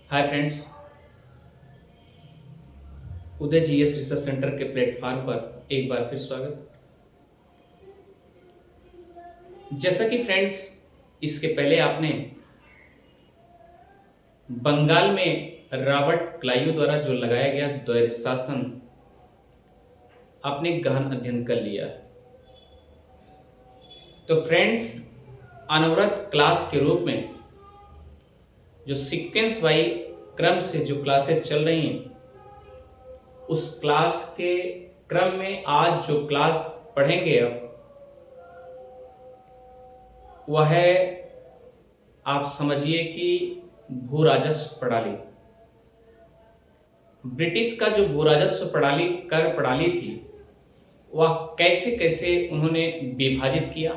हाय friends. Uday GS research centre के platform पर एक बार फिर स्वागत। जैसा कि फ्रेंड्स इसके पहले आपने बंगाल में रॉबर्ट क्लाइव द्वारा जो लगाया गया द्वैध शासन आपने गहन अध्ययन कर लिया। तो फ्रेंड्स अनवरत क्लास के रूप में जो सीक्वेंस वाई क्रम से जो क्लासेस चल रही हैं उस क्लास के क्रम में आज जो क्लास पढ़ेंगे अब वह है, आप समझिए कि भू राजस्व प्रणाली। ब्रिटिश का जो भू राजस्व प्रणाली कर प्रणाली थी वह कैसे कैसे उन्होंने विभाजित किया।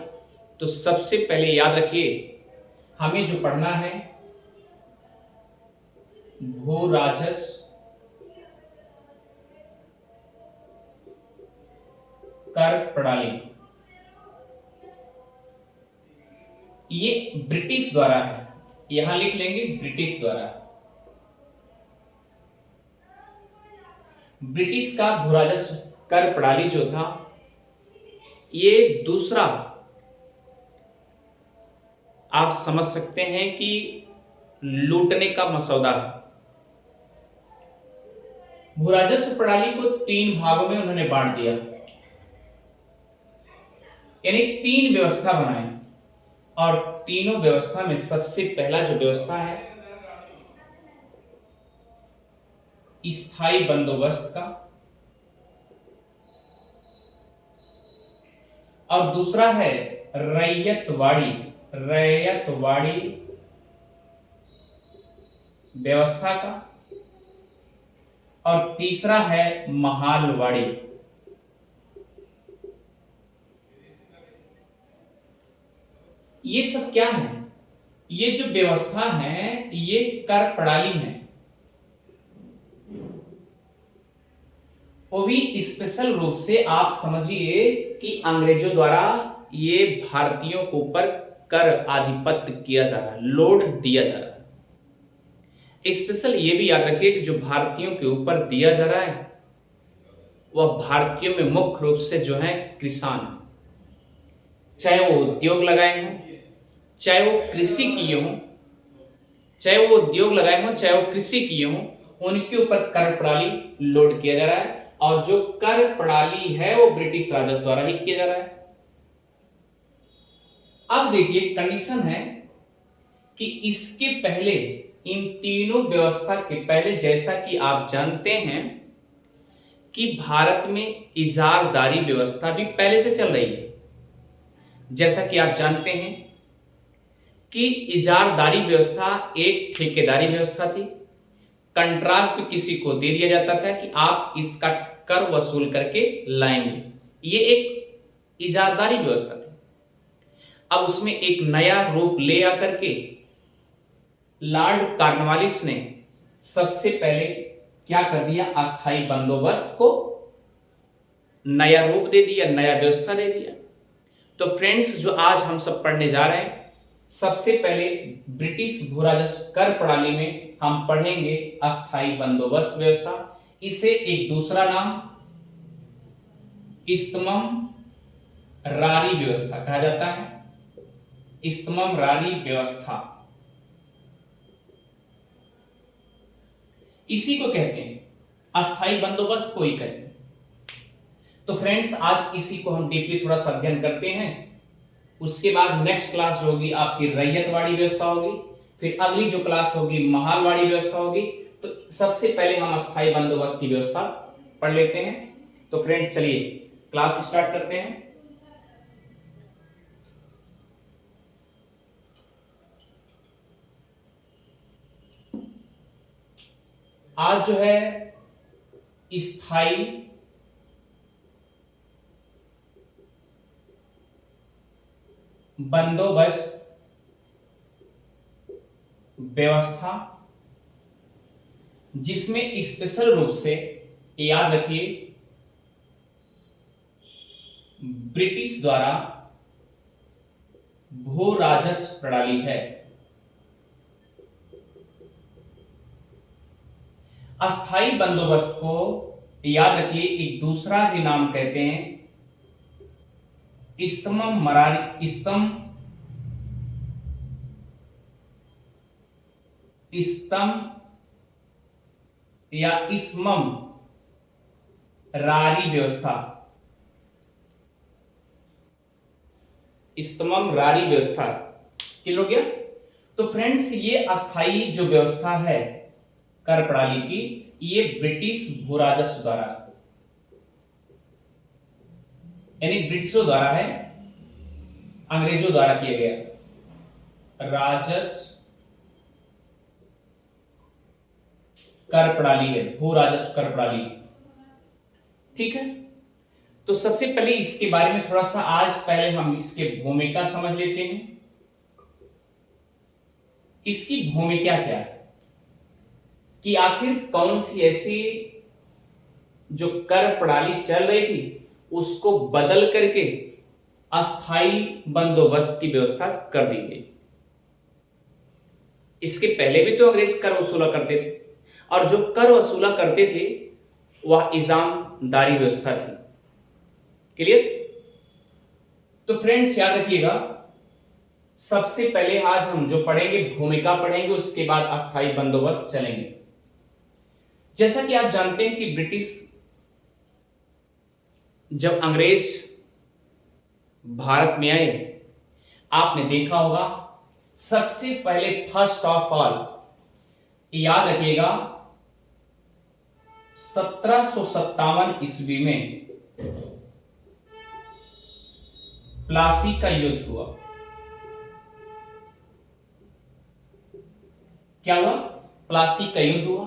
तो सबसे पहले याद रखिए हमें जो पढ़ना है भू राजस्व कर प्रणाली, ये ब्रिटिश द्वारा है। यहां लिख लेंगे ब्रिटिश द्वारा। ब्रिटिश का भू राजस्व कर प्रणाली जो था ये दूसरा आप समझ सकते हैं कि लूटने का मसौदा है। भू राजस्व प्रणाली को तीन भागों में उन्होंने बांट दिया, यानी तीन व्यवस्था बनाए और तीनों व्यवस्था में सबसे पहला जो व्यवस्था है स्थायी बंदोबस्त का और दूसरा है रैयतवाड़ी व्यवस्था का और तीसरा है महालवाड़ी। ये सब क्या है? ये जो व्यवस्था है ये कर प्रणाली है, वो भी स्पेशल रूप से आप समझिए कि अंग्रेजों द्वारा ये भारतीयों के ऊपर कर आधिपत्य किया जा रहा है, लोड दिया जा रहा है। स्पेशल ये भी याद रखिए कि जो भारतीयों के ऊपर दिया जा रहा है वह भारतीयों में मुख्य रूप से जो है किसान है, चाहे वो उद्योग लगाए हों, चाहे वो कृषि किए हों, चाहे वो उद्योग लगाए हों, चाहे वो कृषि किए हों, उनके ऊपर कर प्रणाली लोड किया जा रहा है। और जो कर प्रणाली है वो ब्रिटिश राजस्व द्वारा ही किया जा रहा है। अब देखिए कंडीशन है कि इसके पहले इन तीनों व्यवस्था के पहले जैसा कि आप जानते हैं कि भारत में इजारदारी व्यवस्था भी पहले से चल रही है। जैसा कि आप जानते हैं कि इजारदारी व्यवस्था एक ठेकेदारी व्यवस्था थी। कंट्राक्ट पे किसी को दे दिया जाता था कि आप इसका कर वसूल करके लाएंगे, ये एक इजारदारी व्यवस्था थी। अब उसमें एक नया रूप ले आकर के लॉर्ड कॉर्नवालिस ने सबसे पहले क्या कर दिया, अस्थाई बंदोबस्त को नया रूप दे दिया, नया व्यवस्था दे दिया। तो फ्रेंड्स जो आज हम सब पढ़ने जा रहे हैं, सबसे पहले ब्रिटिश भू राजस्व कर प्रणाली में हम पढ़ेंगे अस्थाई बंदोबस्त व्यवस्था। इसे एक दूसरा नाम इस्तमम रारी व्यवस्था कहा जाता है। इस्तमम रारी व्यवस्था इसी को कहते हैं, अस्थाई बंदोबस्त को ही कहते हैं। तो फ्रेंड्स आज इसी को हम डीपली थोड़ा सा अध्ययन करते हैं। उसके बाद नेक्स्ट क्लास जो होगी आपकी रैयतवाड़ी व्यवस्था होगी, फिर अगली जो क्लास होगी महालवाड़ी व्यवस्था होगी। तो सबसे पहले हम अस्थाई बंदोबस्त की व्यवस्था पढ़ लेते हैं। तो फ्रेंड्स चलिए क्लास स्टार्ट करते हैं। आज जो है स्थायी बंदोबस्त व्यवस्था, जिसमें स्पेशल रूप से याद रखिए ब्रिटिश द्वारा भू राजस्व प्रणाली है। अस्थाई बंदोबस्त को याद रखिए एक दूसरा भी नाम कहते हैं इस्तमम मरारी, इस्तम या इस्मम रारी व्यवस्था, इस्तमम रारी व्यवस्था। क्लियर हो गया? तो फ्रेंड्स ये अस्थाई जो व्यवस्था है कर प्रणाली की, ये ब्रिटिश भू राजस्व द्वारा, यानी ब्रिटिशों द्वारा है, अंग्रेजों द्वारा किया गया राजस्व कर प्रणाली है, भू राजस्व कर प्रणाली। ठीक है, तो सबसे पहले इसके बारे में थोड़ा सा आज पहले हम इसके भूमिका समझ लेते हैं। इसकी भूमिका क्या है कि आखिर कौन सी ऐसी जो कर प्रणाली चल रही थी उसको बदल करके अस्थाई बंदोबस्त की व्यवस्था कर दी गई। इसके पहले भी तो अंग्रेज कर वसूला करते थे, और जो कर वसूला करते थे वह इजामदारी व्यवस्था थी। क्लियर? तो फ्रेंड्स याद रखिएगा, सबसे पहले आज हम जो पढ़ेंगे भूमिका पढ़ेंगे, उसके बाद अस्थाई बंदोबस्त चलेंगे। जैसा कि आप जानते हैं कि ब्रिटिश जब अंग्रेज भारत में आए, आपने देखा होगा सबसे पहले फर्स्ट ऑफ ऑल याद रखिएगा 1757 ईस्वी में प्लासी का युद्ध हुआ। क्या हुआ? प्लासी का युद्ध हुआ।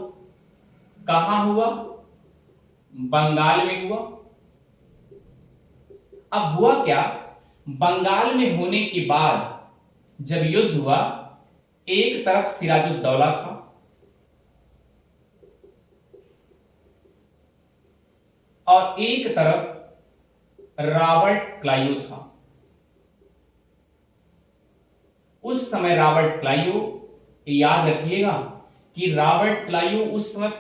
कहां हुआ? बंगाल में हुआ। अब हुआ क्या, बंगाल में होने के बाद जब युद्ध हुआ, एक तरफ सिराजुद्दौला था और एक तरफ रॉबर्ट क्लाइव था। उस समय रॉबर्ट क्लाइव, याद रखिएगा कि रॉबर्ट क्लाइव उस समय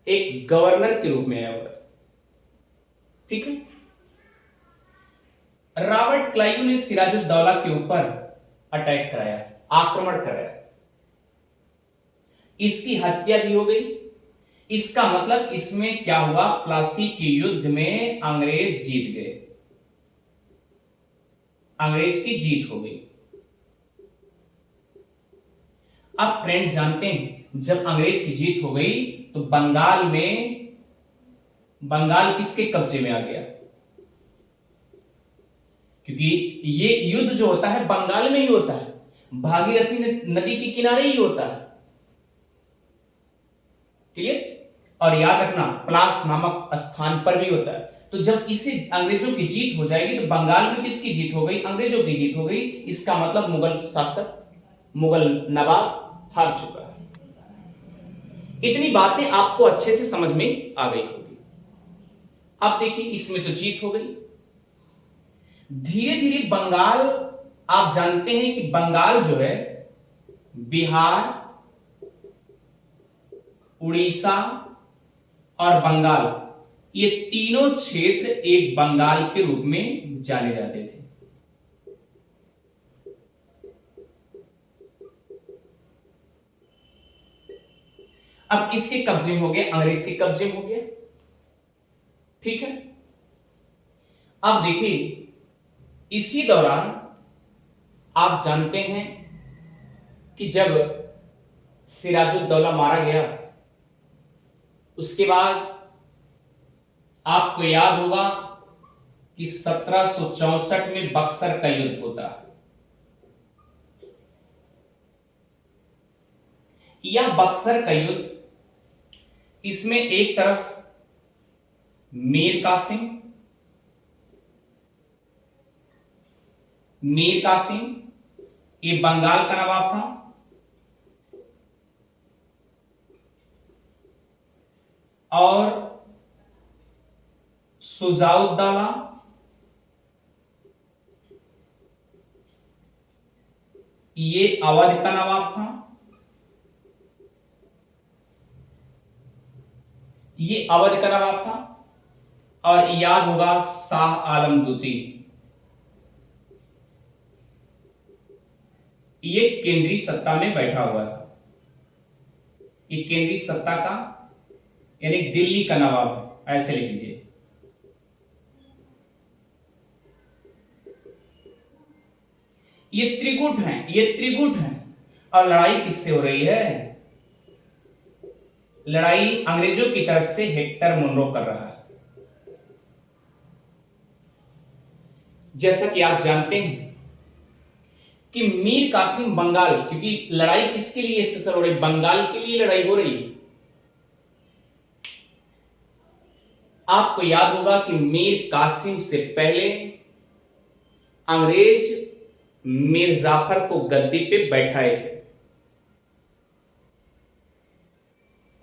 एक गवर्नर के रूप में आया हुआ था। ठीक है, रॉबर्ट क्लाइव ने सिराजुद्दौला के ऊपर अटैक कराया, आक्रमण कराया, इसकी हत्या भी हो गई। इसका मतलब इसमें क्या हुआ, प्लासी के युद्ध में अंग्रेज जीत गए, अंग्रेज की जीत हो गई। अब फ्रेंड्स जानते हैं जब अंग्रेज की जीत हो गई तो बंगाल किसके कब्जे में आ गया? क्योंकि ये युद्ध जो होता है बंगाल में ही होता है, भागीरथी नदी के किनारे ही होता है। क्लियर? और याद रखना प्लास नामक स्थान पर भी होता है। तो जब इसे अंग्रेजों की जीत हो जाएगी तो बंगाल में किसकी जीत हो गई? अंग्रेजों की जीत हो गई। इसका मतलब मुगल शासक, मुगल नवाब हार चुका है। इतनी बातें आपको अच्छे से समझ में आ गई होगी। अब देखिए इसमें तो जीत हो गई। धीरे धीरे बंगाल, आप जानते हैं कि बंगाल जो है बिहार, उड़ीसा और बंगाल, ये तीनों क्षेत्र एक बंगाल के रूप में जाने जाते थे। अब किसके कब्जे में हो गया? अंग्रेज के कब्जे में हो गया। ठीक है, अब देखिए इसी दौरान आप जानते हैं कि जब सिराजुद्दौला मारा गया, उसके बाद आपको याद होगा कि 1764 में बक्सर का युद्ध होता है। यह बक्सर का युद्ध, इसमें एक तरफ मीर कासिम ये बंगाल का नवाब था, और सुजाउद्दौला ये अवध का नवाब था। ये अवध का नवाब था, और याद होगा शाह आलम द्वितीय, ये केंद्रीय सत्ता में बैठा हुआ था। ये केंद्रीय सत्ता का यानी दिल्ली का नवाब है, ऐसे लिख लीजिए। ये त्रिगुट हैं, ये त्रिगुट हैं। और लड़ाई किससे हो रही है? लड़ाई अंग्रेजों की तरफ से हेक्टर मुनरो कर रहा है। जैसा कि आप जानते हैं कि मीर कासिम बंगाल, क्योंकि लड़ाई किसके लिए स्पेशल हो रही? बंगाल के लिए लड़ाई हो रही है। आपको याद होगा कि मीर कासिम से पहले अंग्रेज मीर जाफर को गद्दी पे बैठाए थे,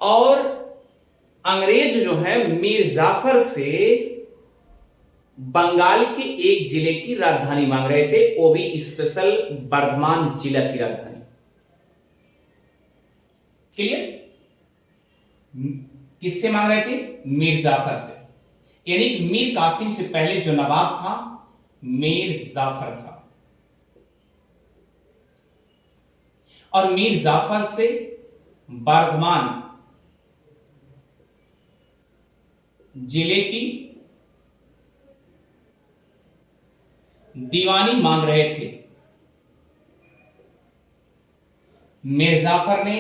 और अंग्रेज जो है मीर जाफर से बंगाल के एक जिले की राजधानी मांग रहे थे, वो भी स्पेशल बर्धमान जिला की राजधानी। क्लियर? किससे मांग रहे थे? मीर जाफर से। यानी मीर कासिम से पहले जो नवाब था मीर जाफर था, और मीर जाफर से बर्धमान जिले की दीवानी मांग रहे थे। मीर जाफर ने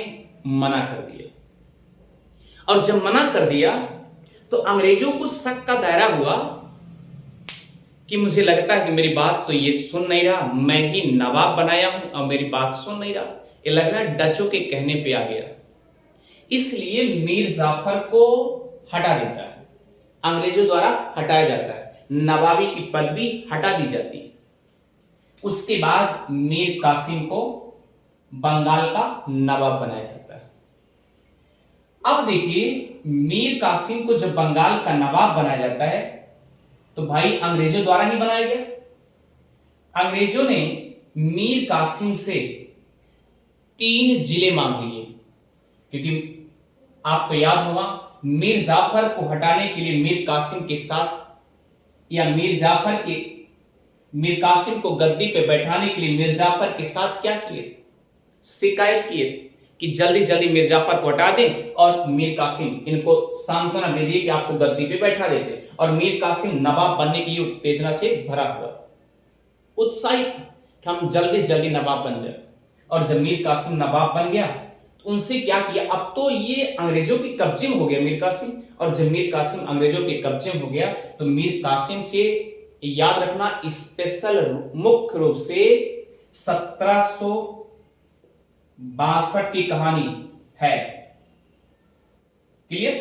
मना कर दिया, और जब मना कर दिया तो अंग्रेजों को शक का दायरा हुआ कि मुझे लगता है कि मेरी बात तो ये सुन नहीं रहा, मैं ही नवाब बनाया हूं और मेरी बात सुन नहीं रहा, ये लग रहा है डचों के कहने पे आ गया। इसलिए मीर जाफर को हटा देता है, अंग्रेजों द्वारा हटाया जाता है, नवाबी की पदवी हटा दी जाती है। उसके बाद मीर कासिम को बंगाल का नवाब बनाया जाता है। अब देखिए, मीर कासिम को जब बंगाल का नवाब बनाया जाता है तो भाई अंग्रेजों द्वारा ही बनाया गया। अंग्रेजों ने मीर कासिम से 3 जिले मांग लिए, क्योंकि आपको याद होगा मीर जाफर को हटाने के लिए मीर कासिम के साथ, या मीर कासिम को गद्दी पे बैठाने के लिए मीर जाफर के साथ क्या किए? शिकायत किए थे कि जल्दी जल्दी मीर जाफर को हटा दें, और मीर कासिम इनको सांत्वना दे दिए कि आपको गद्दी पे बैठा देते। और मीर कासिम नवाब बनने के लिए उत्तेजना से भरा हुआ था, उत्साहित था कि हम जल्दी जल्दी नवाब बन जाए। और जब मीर कासिम नवाब बन गया तो उनसे क्या किया? अब तो ये अंग्रेजों के कब्जे में हो गया मीर कासिम, और जब मीर कासिम अंग्रेजों के कब्जे में हो गया तो मीर कासिम से, याद रखना, स्पेशल मुख्य रूप से 1762 की कहानी है। क्लियर?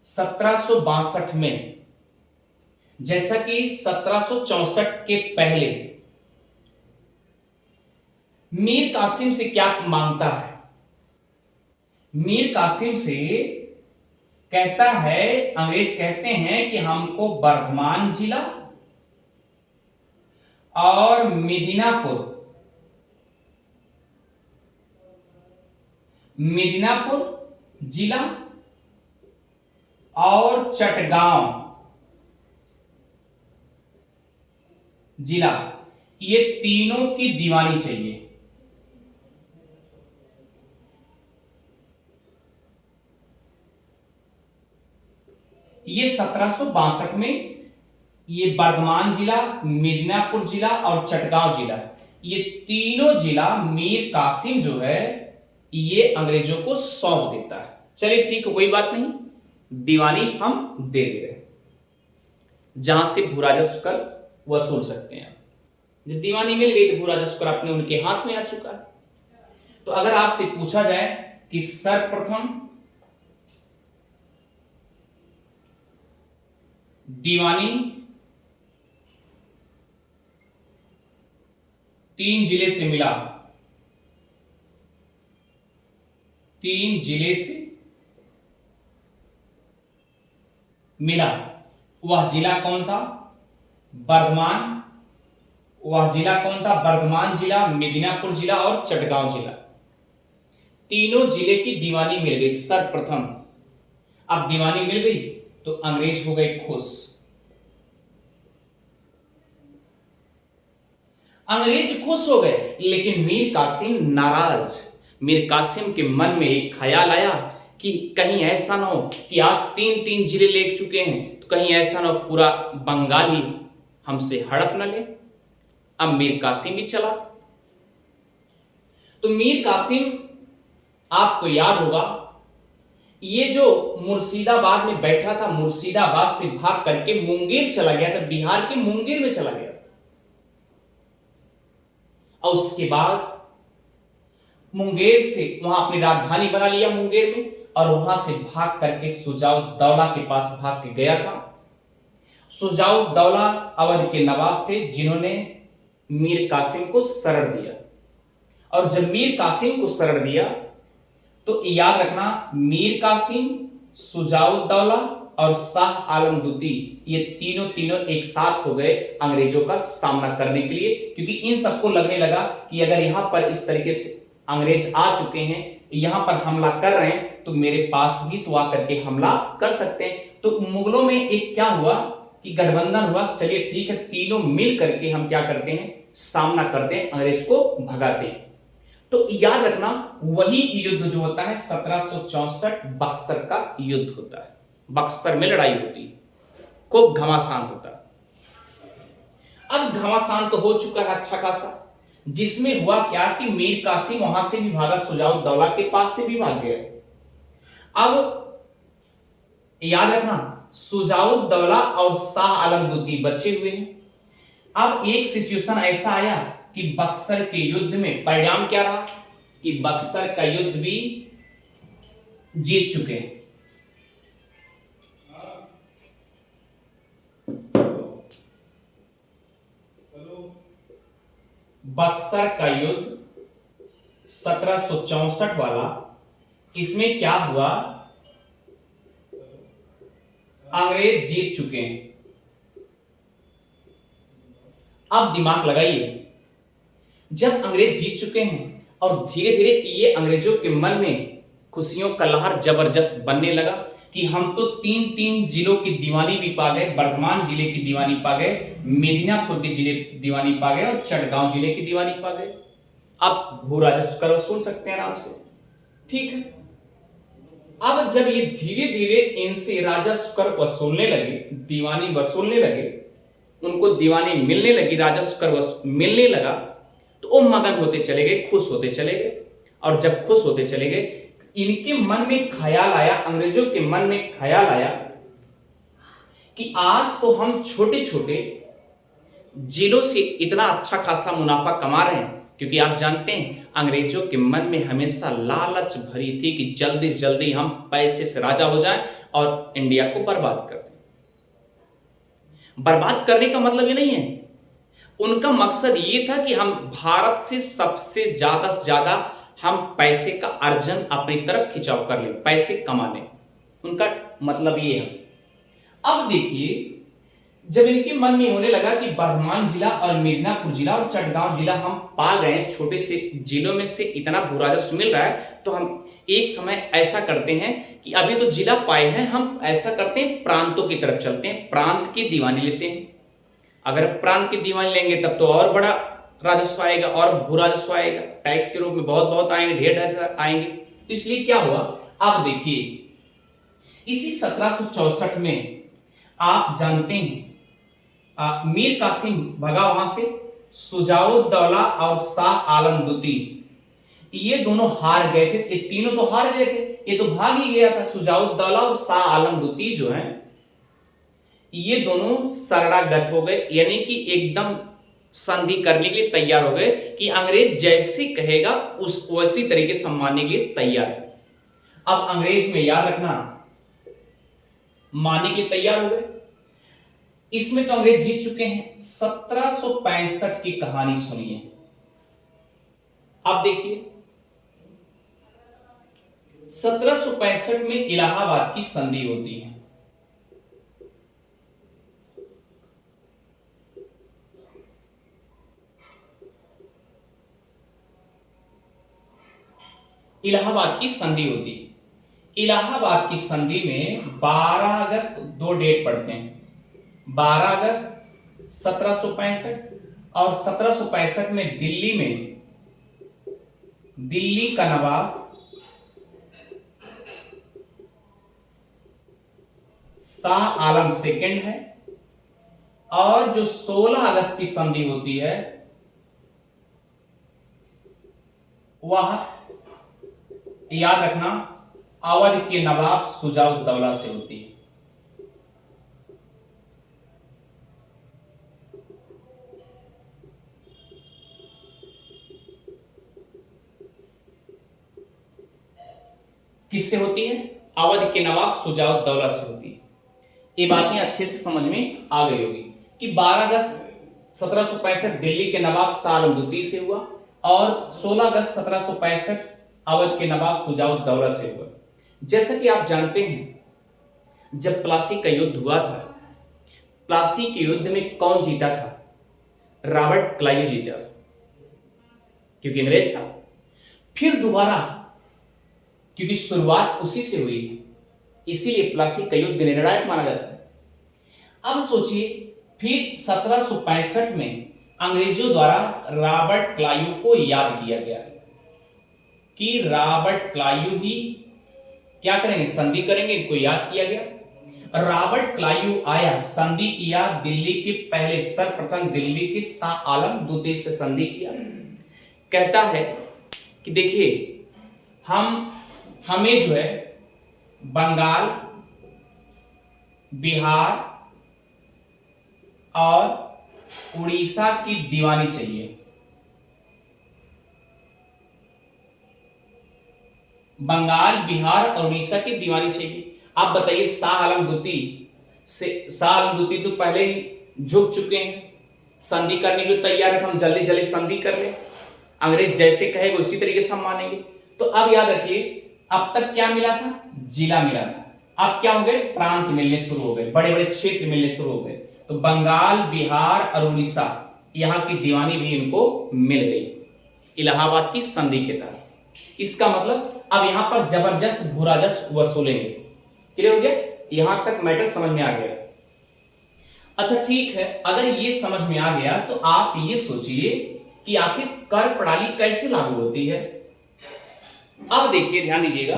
1762 में, जैसा कि 1764 के पहले मीर कासिम से क्या मांगता है? मीर कासिम से कहता है, अंग्रेज कहते हैं कि हमको बर्धमान जिला और मिदनापुर जिला और चटगांव जिला, ये तीनों की दीवानी चाहिए। ये 1762 में ये बर्धमान जिला, मिदनापुर जिला और चटगांव जिला, ये तीनों जिला मीर कासिम जो है ये अंग्रेजों को सौंप देता है। चलिए ठीक है, कोई बात नहीं, दीवानी हम दे दे रहे, जहां से भू राजस्व कर वसूल सकते हैं। जब दीवानी मिल गई तो भू राजस्व कर अपने उनके हाथ में आ चुका है। तो अगर आपसे पूछा जाए कि सर्वप्रथम दीवानी 3 जिले से मिला, 3 जिले से मिला, वह जिला कौन था? बर्धमान। वह जिला कौन था? बर्धमान जिला, मिदनापुर जिला और चटगांव जिला। तीनों जिले की दीवानी मिल गई सर्वप्रथम। अब दीवानी मिल गई तो अंग्रेज हो गए खुश। अंग्रेज खुश हो गए, लेकिन मीर कासिम नाराज। मीर कासिम के मन में एक ख्याल आया कि कहीं ऐसा ना हो कि आप तीन तीन जिले ले चुके हैं, तो कहीं ऐसा ना हो पूरा बंगाल ही हमसे हड़प न ले। अब मीर कासिम भी चला। तो मीर कासिम, आपको याद होगा, ये जो मुर्शिदाबाद में बैठा था, मुर्शिदाबाद से भाग करके मुंगेर चला गया था, बिहार के मुंगेर में चला गया था। और उसके बाद मुंगेर से वहां अपनी राजधानी बना लिया मुंगेर में, और वहां से भाग करके सुजाउद्दौला के पास भाग के गया था। सुजाउद्दौला अवध के नवाब थे, जिन्होंने मीर कासिम को शरण दिया। और जब मीर कासिम को शरण दिया तो याद रखना, मीर कासिम, सुजाउद्दौला और शाह आलम दूती, ये तीनों तीनों एक साथ हो गए अंग्रेजों का सामना करने के लिए, क्योंकि इन सबको लगने लगा कि अगर यहां पर इस तरीके से अंग्रेज आ चुके हैं, यहां पर हमला कर रहे हैं, तो मेरे पास भी तो आकर के हमला कर सकते हैं। तो मुगलों में एक क्या हुआ कि गठबंधन हुआ, चलिए ठीक है, तीनों मिल करके हम क्या करते हैं, सामना करते हैं, अंग्रेज को भगाते हैं। तो याद रखना, वही युद्ध जो होता है 1764 बक्सर का युद्ध होता है। बक्सर में लड़ाई होती है, खूब घमासान होता है। अब घमासान तो हो चुका है अच्छा खासा, जिसमें हुआ क्या कि मीर कासिम वहां से भी भागा, सुजाउद्दौला के पास से भी भाग गया। अब याद रखना, सुजाउद्दौला और शाह आलम दूती बचे हुए हैं। अब एक सिचुएशन ऐसा आया कि बक्सर के युद्ध में परिणाम क्या रहा कि बक्सर का युद्ध भी जीत चुके हैं। बक्सर का युद्ध 1764 वाला, इसमें क्या हुआ, अंग्रेज जीत चुके हैं। अब दिमाग लगाइए, जब अंग्रेज जीत चुके हैं और धीरे धीरे ये अंग्रेजों के मन में खुशियों का लहर जबरदस्त बनने लगा कि हम तो तीन तीन जिलों की दीवानी भी पा गए, बर्धमान जिले की दीवानी पा गए, मेदिनीपुर के जिले दीवानी पा गए और चटगांव जिले की दीवानी पा गए। अब भू राजस्व कर वसूल सकते हैं आराम से, ठीक है। अब जब ये धीरे धीरे इनसे राजस्व कर वसूलने लगे, दीवानी वसूलने लगे, उनको दीवानी मिलने लगी, राजस्व कर मिलने लगा, तो वो मगन होते चले गए, खुश होते चले गए। और जब खुश होते चले गए, इनके मन में ख्याल आया, अंग्रेजों के मन में ख्याल आया कि आज तो हम छोटे छोटे जिलों से इतना अच्छा खासा मुनाफा कमा रहे हैं, क्योंकि आप जानते हैं अंग्रेजों के मन में हमेशा लालच भरी थी कि जल्दी से जल्दी हम पैसे से राजा हो जाएं और इंडिया को बर्बाद कर दें। बर्बाद करने का मतलब ये नहीं है, उनका मकसद ये था कि हम भारत से सबसे ज्यादा हम पैसे का अर्जन अपनी तरफ खिंचाव कर लें, पैसे कमा लें, उनका मतलब ये है। अब देखिए, जब इनके मन में होने लगा कि बर्धमान जिला और मेदिनीपुर जिला और चटगांव जिला हम पा गए, छोटे से जिलों में से इतना भू राजस्व मिल रहा है, तो हम एक समय ऐसा करते हैं कि अभी तो जिला पाए हैं, हम ऐसा करते हैं प्रांतों की तरफ चलते हैं, प्रांत की दीवानी लेते हैं। अगर प्रांत की दीवानी लेंगे तब तो और बड़ा राजस्व आएगा और भू राजस्व आएगा, टैक्स के रूप में बहुत बहुत आएंगे, ढेर आएंगे। तो इसलिए क्या हुआ, अब देखिए, इसी 1764 में आप जानते हैं मीर कासिम भगा वहां से, सुजाउद्दौला और शाह आलम दूती ये दोनों हार गए थे, ये तीनों तो हार गए थे, ये तो भाग ही गया था। सुजाउद्दौला और शाह आलम दूती जो है, ये दोनों शरणागत हो गए, यानी कि एकदम संधि करने के लिए तैयार हो गए कि अंग्रेज जैसे कहेगा उस वैसी तरीके से मानने के लिए तैयार है। अब अंग्रेज में याद रखना, मानने के लिए तैयार हो गए। इसमें तो अंग्रेज जीत चुके हैं। 1765 की कहानी सुनिए। अब देखिए, 1765 में इलाहाबाद की संधि होती है। इलाहाबाद की संधि होती है। इलाहाबाद की संधि में 12 अगस्त, दो डेट पढ़ते हैं, 12 अगस्त 1765 और 1765 में दिल्ली का नवाब शाह आलम सेकंड है। और जो 16 अगस्त की संधि होती है वह याद रखना अवध के नवाब शुजाउद्दौला से होती है। किससे होती है? अवध के नवाब शुजाउद्दौला से होती है। ये बातें अच्छे से समझ में आ गई होगी कि 12 अगस्त 1765 दिल्ली के नवाब शाह आलम द्वितीय से हुआ और 16 अगस्त 1765 अवध के नवाब शुजाउद्दौला से हुआ। जैसा कि आप जानते हैं जब प्लासी का युद्ध हुआ था, प्लासी के युद्ध में कौन जीता था? रॉबर्ट क्लाइव जीता था, क्योंकि अंग्रेज था। फिर दोबारा, क्योंकि शुरुआत उसी से हुई है, इसीलिए प्लासी का युद्ध निर्णायक माना जाता है। अब सोचिए, फिर 1765 में अंग्रेजों द्वारा रॉबर्ट क्लाइव को याद किया गया कि रॉबर्ट क्लाइव ही क्या करेंगे? संधि करेंगे। इनको याद किया गया। रॉबर्ट क्लाइव आया, संधि किया, दिल्ली के पहले सर्वप्रथम दिल्ली के शाह आलम द्वितीय से संधि किया। कहता है कि देखिए, हमें जो है बंगाल, बिहार और उड़ीसा की दीवानी चाहिए। बंगाल, बिहार और उड़ीसा की दीवानी चाहिए। आप बताइए, शाह आलम द्वितीय तो पहले ही झुक चुके हैं, संधि करने के लिए तैयार है। हम जल्दी जल्दी संधि कर ले, अंग्रेज जैसे कहेगा उसी तरीके से हम मानेंगे। तो अब याद रखिए, अब तक क्या मिला था? जिला मिला था। अब क्या हो गए? प्रांत मिलने शुरू हो गए, बड़े बड़े क्षेत्र मिलने शुरू हो गए। तो बंगाल, बिहार और उड़ीसा, यहाँ की दीवानी भी इनको मिल गई इलाहाबाद की संधि के तहत। इसका मतलब अब यहां पर जबरदस्त भू राजस्व वसूलेंगे। क्लियर हो गया? यहां तक मैटर समझ में आ गया। अच्छा ठीक है, अगर ये समझ में आ गया तो आप ये सोचिए कि आखिर कर प्रणाली कैसे लागू होती है। अब देखिए, ध्यान दीजिएगा,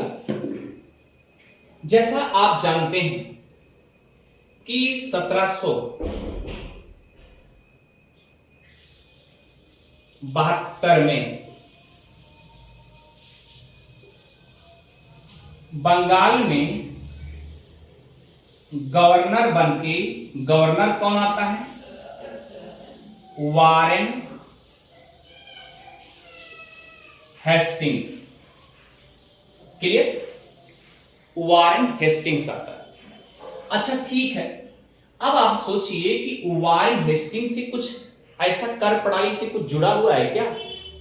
जैसा आप जानते हैं कि 1772 में बंगाल में गवर्नर बनके, गवर्नर कौन आता है? Warren Hastings. Clear? Warren Hastings आता है। अच्छा ठीक है, अब आप सोचिए कि वारेन हेस्टिंग्स से कुछ ऐसा कर प्रणाली से कुछ जुड़ा हुआ है क्या?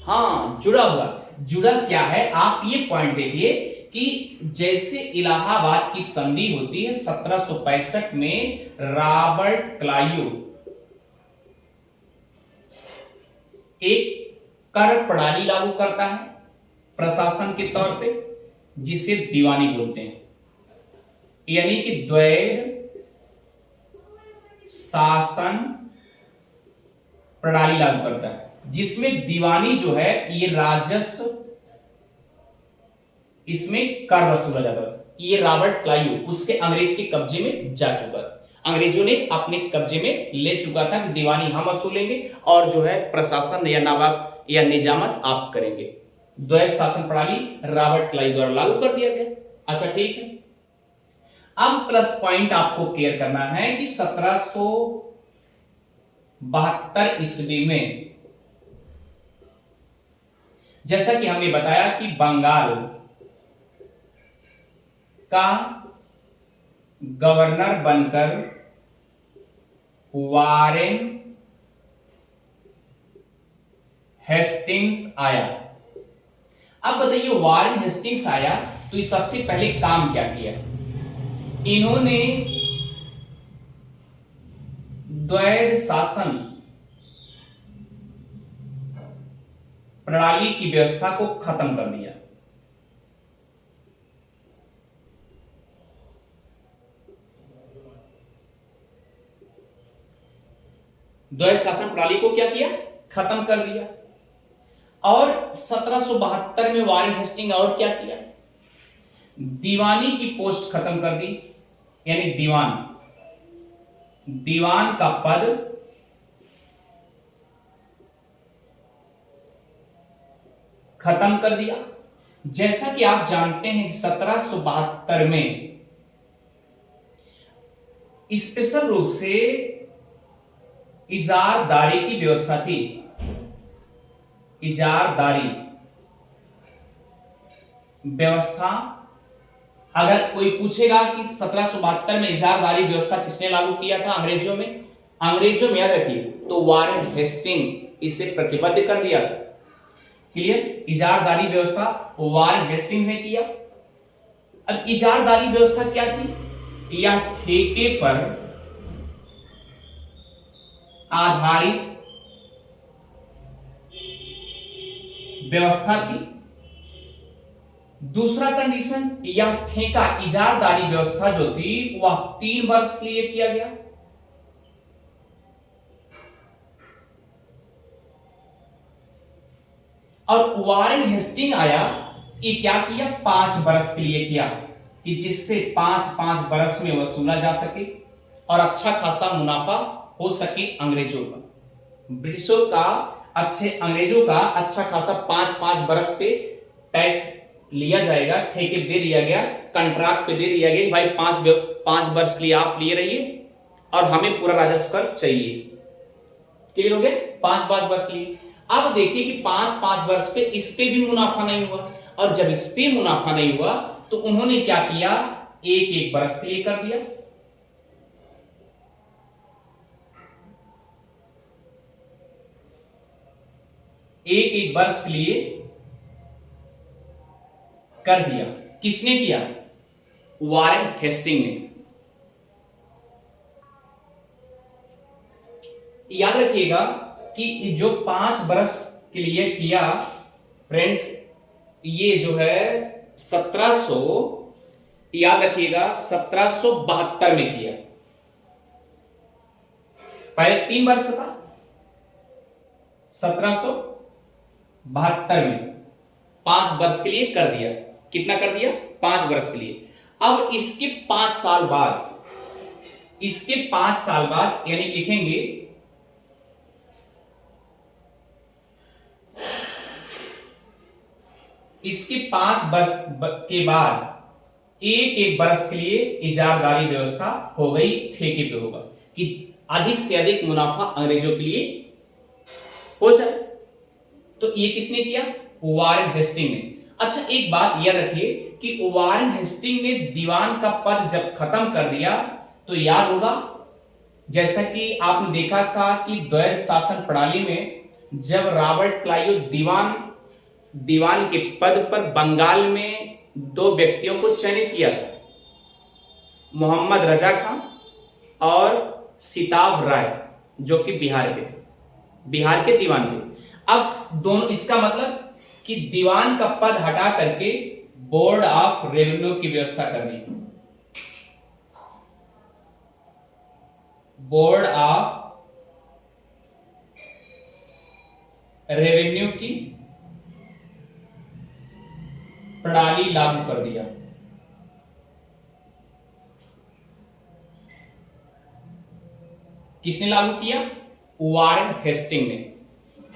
हाँ, जुड़ा हुआ। जुड़ा क्या है? आप ये पॉइंट देखिए कि जैसे इलाहाबाद की संधि होती है 1765 में, रॉबर्ट क्लाइव एक कर प्रणाली लागू करता है प्रशासन के तौर पे, जिसे दीवानी बोलते हैं। यानी कि द्वैध शासन प्रणाली लागू करता है, जिसमें दीवानी जो है ये राजस्व, इसमें कर वसूला जाता था। ये रॉबर्ट क्लाइव उसके अंग्रेज के कब्जे में जा चुका था, अंग्रेजों ने अपने कब्जे में ले चुका था कि दीवानी हम वसूलेंगे और जो है प्रशासन या नवाब या निजामत आप करेंगे। द्वैध शासन प्रणाली रॉबर्ट क्लाइव द्वारा लागू कर दिया गया। अच्छा ठीक है, अब प्लस पॉइंट आपको क्लियर करना है कि 1772 ईस्वी में, जैसा कि हमने बताया कि बंगाल का गवर्नर बनकर वारेन हेस्टिंग्स आया। अब बताइए, वारेन हेस्टिंग्स आया तो ये सबसे पहले काम क्या किया? इन्होंने द्वैध शासन प्रणाली की व्यवस्था को खत्म कर दिया। द्वैध शासन प्रणाली को क्या किया, खत्म कर दिया। और 1772 में वारेन हेस्टिंग और क्या किया, दीवानी की पोस्ट खत्म कर दी, यानी दीवान का पद खत्म कर दिया। जैसा कि आप जानते हैं कि 1772 में स्पेशल रूप से इजारदारी की व्यवस्था थी। इजारदारी व्यवस्था, अगर कोई पूछेगा कि 1772 में इजारदारी व्यवस्था किसने लागू किया था अंग्रेजों में याद रखिए तो वारेन हेस्टिंग इसे प्रतिबद्ध कर दिया था। क्लियर, इजारदारी व्यवस्था वारेन हेस्टिंग्स ने किया। अब इजारदारी व्यवस्था क्या थी, यह ठेके पर आधारित व्यवस्था थी। दूसरा कंडीशन, यह ठेका इजारदारी व्यवस्था जो थी वह 3 वर्ष के लिए किया गया। और वारेन हेस्टिंग आया, ये क्या किया, 5 वर्ष के लिए किया कि जिससे 5-5 वर्ष में वसूला जा सके और अच्छा खासा मुनाफा हो सके अंग्रेजों का। अंग्रेजों का अच्छा खासा 5-5 वर्ष पे टैक्स लिया जाएगा, ठेके दे दिया गया, कंट्रैक्ट पे दे दिया गया, भाई 5 वर्ष के लिए आप लिए रहिए और हमें पूरा राजस्व कर चाहिए। क्लियर हो गया, 5 वर्ष के लिए। अब देखिए कि 5 वर्ष पे इस पे भी मुनाफा नहीं हुआ, और जब इस पे मुनाफा नहीं हुआ तो उन्होंने क्या किया, 1 वर्ष के लिए कर दिया। एक वर्ष के लिए कर दिया। किसने किया, वारेन हेस्टिंग ने। याद रखिएगा कि जो 5 वर्ष के लिए किया फ्रेंड्स, ये जो है 1700, याद रखिएगा 1772 में किया। पहले 3 वर्ष का था, 1772 में 5 वर्ष के लिए कर दिया। कितना कर दिया, 5 वर्ष के लिए। अब इसके 5 साल बाद यानी लिखेंगे इसके 5 वर्ष के बाद 1 वर्ष के लिए इजारदारी व्यवस्था हो गई, ठेके पे होगा कि अधिक से अधिक मुनाफा अंग्रेजों के लिए हो जाए। तो ये किसने किया, वारेन हेस्टिंग ने। अच्छा, एक बात याद रखिए कि वारेन हेस्टिंग ने दीवान का पद जब खत्म कर दिया तो याद होगा, जैसा कि आपने देखा था कि द्वैध शासन प्रणाली में जब रॉबर्ट क्लाइव दीवान के पद पर बंगाल में 2 व्यक्तियों को चयनित किया था, मोहम्मद रजा खान और सिताब राय, जो कि बिहार के दीवान थे। अब दोनों, इसका मतलब कि दीवान का पद हटा करके बोर्ड ऑफ रेवेन्यू की व्यवस्था कर दी। बोर्ड ऑफ रेवेन्यू की प्रणाली लागू कर दिया। किसने लागू किया, वारेन हेस्टिंग ने।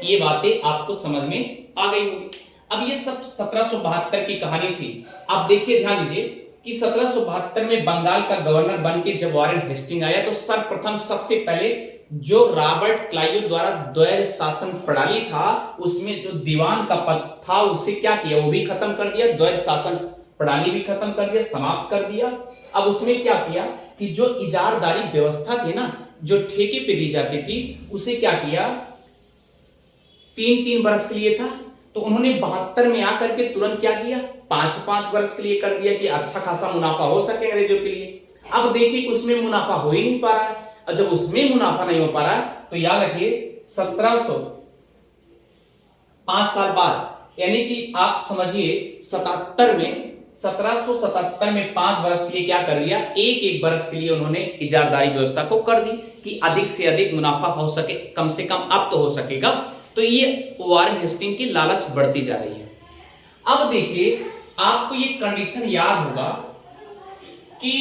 ये बातें आपको समझ में आ गई होगी। अब ये सब 1772 की कहानी थी। अब देखिए, ध्यान दीजिए कि 1772 में बंगाल का गवर्नर बनके जब वारेन हेस्टिंग आया तो सर्वप्रथम सबसे पहले जो रॉबर्ट क्लाइव द्वारा द्वैध शासन प्रणाली था उसमें जो दीवान का पद था उसे क्या किया, वो भी खत्म कर दिया, द्वैध शासन प्रणाली भी खत्म कर दिया, समाप्त कर दिया। अब उसमें क्या किया कि जो इजारदारी व्यवस्था थी ना, जो ठेके पे दी जाती थी, उसे क्या किया, 3-3 वर्ष के लिए था, तो उन्होंने 72 में आकर के तुरंत क्या किया, 5-5 वर्ष के लिए कर दिया कि अच्छा खासा मुनाफा हो सके अंग्रेजों के लिए। अब देखिए उसमें मुनाफा हो ही नहीं पा रहा है, और जब उसमें मुनाफा नहीं हो पा रहा तो याद रखिए 1700 5 साल बाद, यानी कि आप समझिए 77 में 1777 में 5 वर्ष के लिए क्या कर दिया, एक एक वर्ष के लिए उन्होंने इजारदारी व्यवस्था को कर दी कि अधिक से अधिक मुनाफा हो सके, कम से कम अब तो हो सकेगा। तो ये वॉरेन हेस्टिंग की लालच बढ़ती जा रही है। अब देखिए, आपको ये कंडीशन याद होगा कि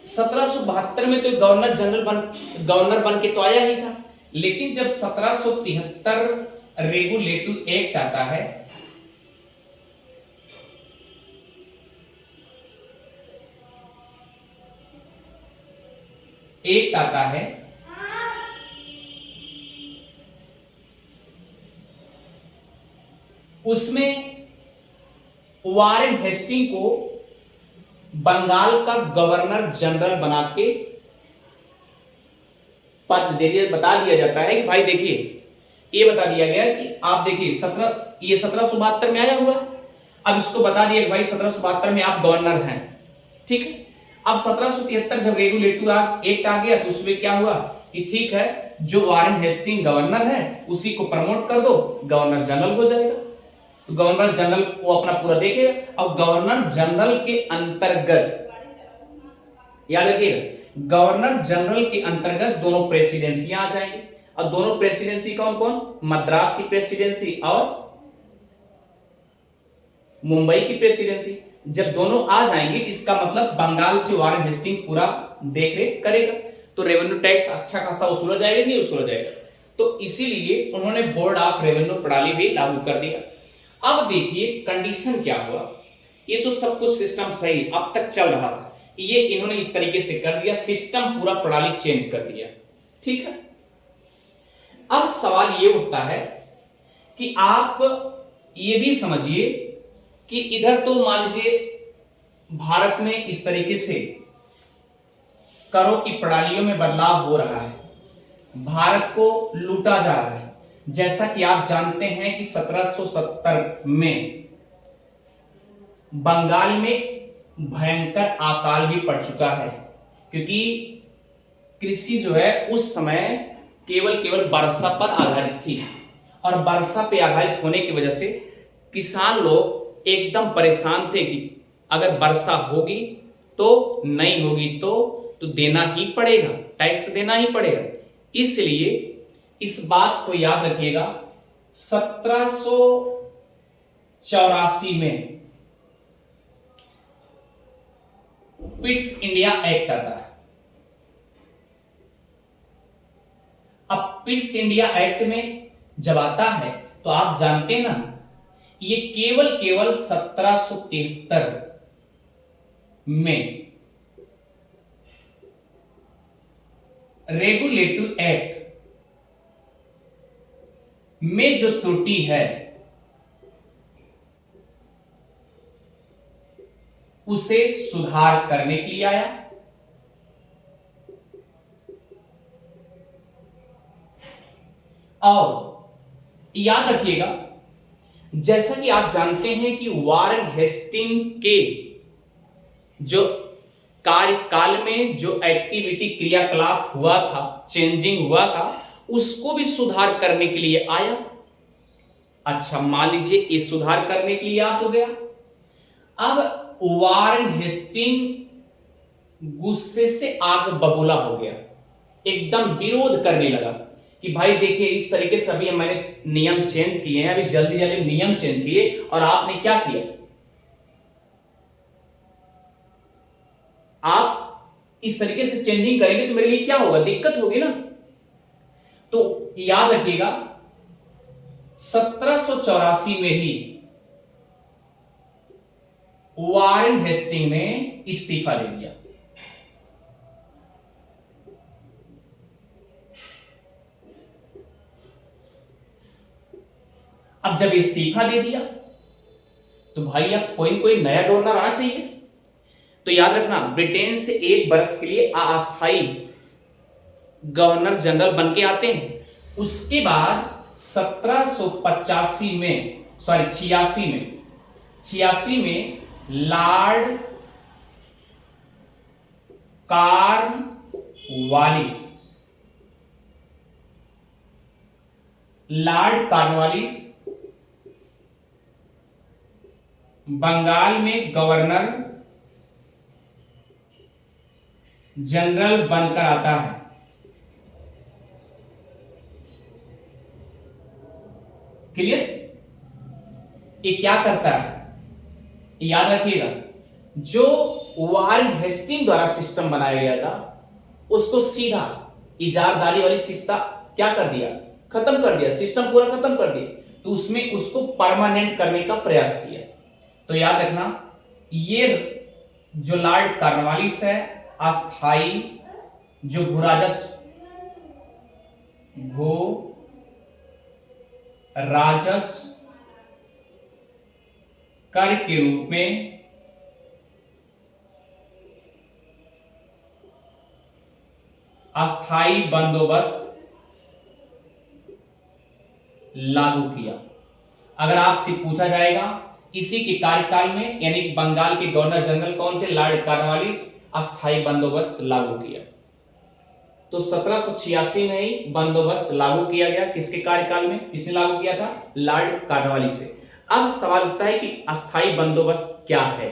1772 में तो गवर्नर बन के तो आया ही था, लेकिन जब 1773 रेगुलेटिव एक्ट आता है, उसमें वॉरेन हेस्टिंग को बंगाल का गवर्नर जनरल बना के पद बता दिया जाता है कि भाई देखिए, ये बता दिया गया कि आप देखिए 1772 में आया हुआ, अब इसको बता दिया कि भाई 1772 में आप गवर्नर हैं, ठीक है। अब 1773 जब रेगुलेटिव एक्ट आ गया तो उसमें क्या हुआ कि ठीक है, जो वॉरेन हेस्टिंग गवर्नर है उसी को प्रमोट कर दो, गवर्नर जनरल हो जाएगा। तो गवर्नर जनरल वो अपना पूरा देखेगा। अब गवर्नर जनरल के अंतर्गत याद रखिएगा, गवर्नर जनरल के अंतर्गत दोनों प्रेसिडेंसियां आ जाएंगी। और दोनों प्रेसिडेंसी कौन कौन, मद्रास की प्रेसिडेंसी और मुंबई की प्रेसिडेंसी। जब दोनों आ जाएंगे इसका मतलब बंगाल से वॉरेन हेस्टिंग पूरा देख रेख करेगा, तो रेवेन्यू टैक्स अच्छा खासा वसूल हो जाएगा, नहीं वसूल हो जाएगा। तो इसीलिए उन्होंने बोर्ड ऑफ रेवेन्यू प्रणाली भी लागू कर दिया। अब देखिए कंडीशन क्या हुआ, ये तो सब कुछ सिस्टम सही अब तक चल रहा था, ये इन्होंने इस तरीके से कर दिया, सिस्टम पूरा प्रणाली चेंज कर दिया, ठीक है। अब सवाल ये उठता है कि आप ये भी समझिए कि इधर तो मान लीजिए भारत में इस तरीके से करों की प्रणालियों में बदलाव हो रहा है, भारत को लूटा जा रहा है। जैसा कि आप जानते हैं कि 1770 में बंगाल में भयंकर अकाल भी पड़ चुका है, क्योंकि कृषि जो है उस समय केवल वर्षा पर आधारित थी, और वर्षा पे आधारित होने की वजह से किसान लोग एकदम परेशान थे कि अगर वर्षा होगी तो नहीं होगी तो देना ही पड़ेगा, टैक्स देना ही पड़ेगा। इसलिए इस बात को याद रखिएगा, 1784 में पिट्स इंडिया एक्ट आता है। अब पिट्स इंडिया एक्ट में जब आता है तो आप जानते हैं ना, ये केवल 1773 में रेगुलेटिव एक्ट में जो त्रुटि है उसे सुधार करने के लिए आया। और याद रखिएगा, जैसा कि आप जानते हैं कि वॉरेन हेस्टिंग के जो कार्यकाल में जो एक्टिविटी क्रियाकलाप हुआ था, चेंजिंग हुआ था, उसको भी सुधार करने के लिए आया। अच्छा, मान लीजिए ये सुधार करने के लिए आ तो गया। अब वॉरेन हेस्टिंग गुस्से से आग बबूला हो गया, एकदम विरोध करने लगा कि भाई देखिए इस तरीके से अभी मैंने नियम चेंज किए हैं, अभी जल्दी जल्दी नियम चेंज किए और आपने क्या किया, आप इस तरीके से चेंजिंग करेंगे तो मेरे लिए क्या होगा, दिक्कत होगी ना। तो याद रखिएगा 1784 में ही वॉरेन हेस्टिंग ने इस्तीफा दे दिया। अब जब इस्तीफा दे दिया तो भाई अब कोई नया गवर्नर आना चाहिए। तो याद रखना, ब्रिटेन से एक बरस के लिए अस्थायी गवर्नर जनरल बन के आते हैं। उसके बाद 1785 में 86 में लॉर्ड कॉर्नवालिस बंगाल में गवर्नर जनरल बनकर आता है। क्लियर? ये क्या करता है, याद रखिएगा, जो वारेन हेस्टिंग द्वारा सिस्टम बनाया गया था उसको सीधा इजारदारी वाली सिस्टम क्या कर दिया, खत्म कर दिया, सिस्टम पूरा खत्म कर दिया, तो उसमें उसको परमानेंट करने का प्रयास किया। तो याद रखना, ये जो लॉर्ड कॉर्नवालिस है अस्थाई जो भू राजस्व कर के रूप में अस्थाई बंदोबस्त लागू किया। अगर आपसे पूछा जाएगा इसी के कार्यकाल में, यानी बंगाल के गवर्नर जनरल कौन थे, लॉर्ड कॉर्नवालिस, अस्थाई बंदोबस्त लागू किया। तो 1786 में ही बंदोबस्त लागू किया गया। किसके कार्यकाल में, किसने लागू किया था, लॉर्ड कॉर्नवालिस से। अब सवाल उठता है कि अस्थाई बंदोबस्त क्या है।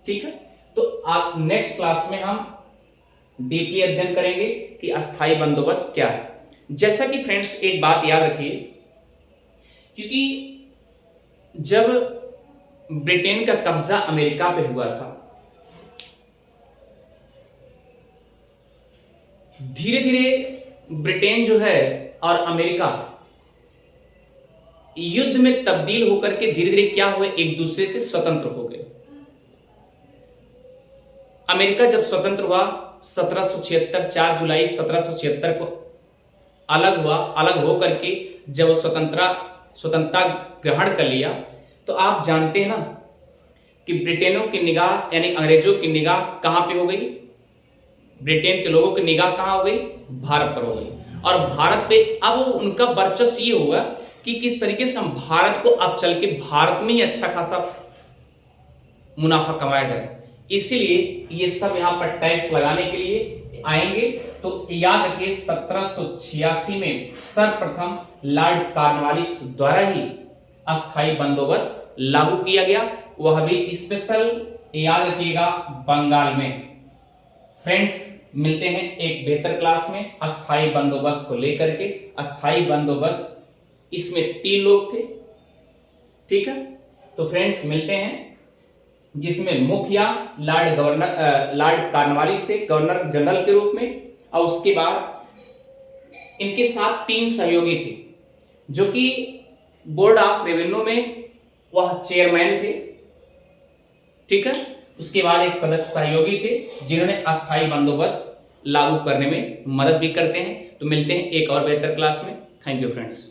ठीक है, तो आप नेक्स्ट क्लास में हम डीपली अध्ययन करेंगे कि अस्थाई बंदोबस्त क्या है। जैसा कि फ्रेंड्स एक बात याद रखिए, क्योंकि जब ब्रिटेन का कब्जा अमेरिका पे हुआ था, धीरे धीरे ब्रिटेन जो है और अमेरिका युद्ध में तब्दील होकर के धीरे धीरे क्या हुए, एक दूसरे से स्वतंत्र हो गए। अमेरिका जब स्वतंत्र हुआ 1776, 4 जुलाई 1776 को अलग हुआ। अलग होकर के जब वो स्वतंत्रता ग्रहण कर लिया, तो आप जानते हैं ना कि ब्रिटेनों की निगाह यानी अंग्रेजों की निगाह कहां पे हो गई, ब्रिटेन के लोगों की निगाह कहां हो गई, भारत पर हो गई। और भारत पे अब उनका वर्चस्व ये होगा कि किस तरीके से हम भारत को अब चल के भारत में ही अच्छा खासा मुनाफा कमाया जाए। इसीलिए ये सब यहां पर टैक्स लगाने के लिए आएंगे। तो याद रखिए 1786 में सर्वप्रथम लॉर्ड कॉर्नवालिस द्वारा ही अस्थाई बंदोबस्त लागू किया गया, वह भी स्पेशल, याद रखिएगा, बंगाल में। फ्रेंड्स मिलते हैं एक बेहतर क्लास में अस्थाई बंदोबस्त को लेकर के। अस्थाई बंदोबस्त, इसमें 3 लोग थे। ठीक है, तो फ्रेंड्स मिलते हैं, जिसमें मुखिया लॉर्ड कॉर्नवालिस थे गवर्नर जनरल के रूप में, और उसके बाद इनके साथ 3 सहयोगी थे, जो कि बोर्ड ऑफ रेवेन्यू में वह चेयरमैन थे। ठीक है, उसके बाद एक सदस्य सहयोगी थे जिन्होंने अस्थाई बंदोबस्त लागू करने में मदद भी करते हैं। तो मिलते हैं एक और बेहतर क्लास में। Thank you friends.